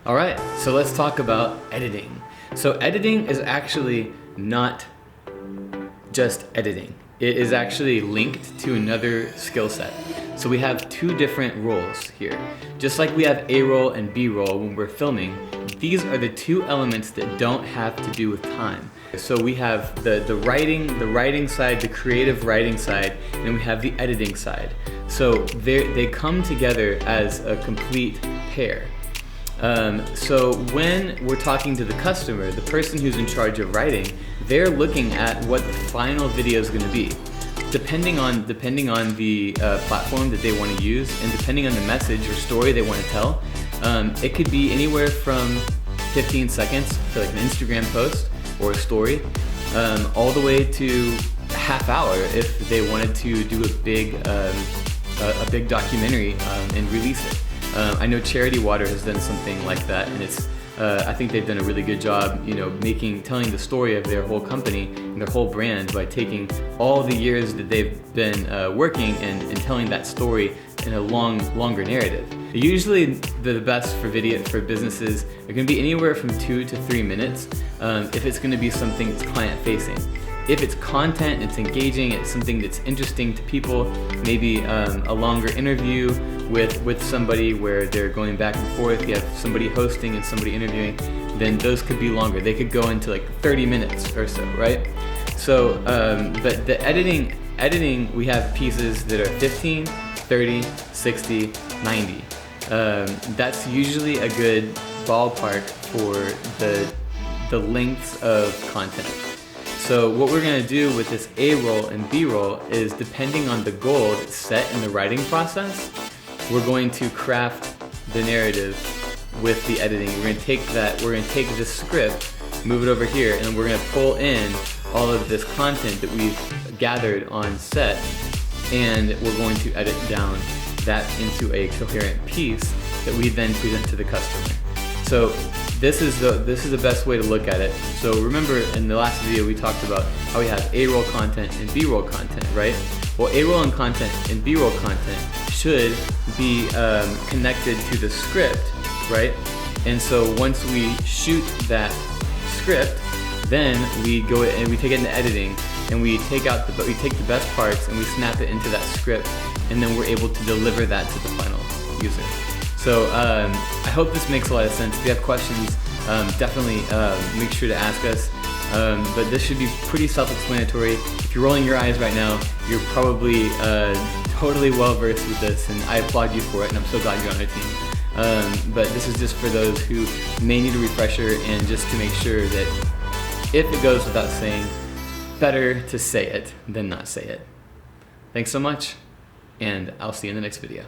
All right, so let's talk about editing. So editing is actually not just editing. It is actually linked to another skill set. So we have two different roles here. Just like we have A roll and B roll when we're filming, these are the two elements that don't have to do with time. So we have the writing side, the creative writing side, and then we have the editing side. So they come together as a complete pair. So when we're talking to the customer, the person who's in charge of writing, they're looking at what the final video is going to be. Depending on the platform that they want to use, and depending on the message or story they want to tell, it could be anywhere from 15 seconds for like an Instagram post or a story, all the way to a half hour if they wanted to do a big documentary and release it. I know Charity Water has done something like that, and I think they've done a really good job, telling the story of their whole company and their whole brand by taking all the years that they've been working and telling that story in a longer narrative. Usually the best for businesses are going to be anywhere from 2 to 3 minutes if it's going to be something that's client facing. If it's content, it's engaging, it's something that's interesting to people, maybe a longer interview with somebody where they're going back and forth, you have somebody hosting and somebody interviewing, then those could be longer. They could go into like 30 minutes or so, right? So, but the editing, we have pieces that are 15, 30, 60, 90. That's usually a good ballpark for the lengths of content. So what we're going to do with this A roll and B roll is, depending on the goal that's set in the writing process, we're going to craft the narrative with the editing. We're going to take this script, move it over here, and we're going to pull in all of this content that we've gathered on set, and we're going to edit down that into a coherent piece that we then present to the customer. So this is the best way to look at it. So remember, in the last video we talked about how we have A-roll content and B-roll content, right? Well, A-roll and content and B-roll content should be connected to the script, right? And so once we shoot that script, then we go and we take it into editing, and we take the best parts and we snap it into that script, and then we're able to deliver that to the final user. So I hope this makes a lot of sense. If you have questions, definitely make sure to ask us. But this should be pretty self-explanatory. If you're rolling your eyes right now, you're probably totally well-versed with this, and I applaud you for it, and I'm so glad you're on our team. But this is just for those who may need a refresher, and just to make sure that if it goes without saying, better to say it than not say it. Thanks so much, and I'll see you in the next video.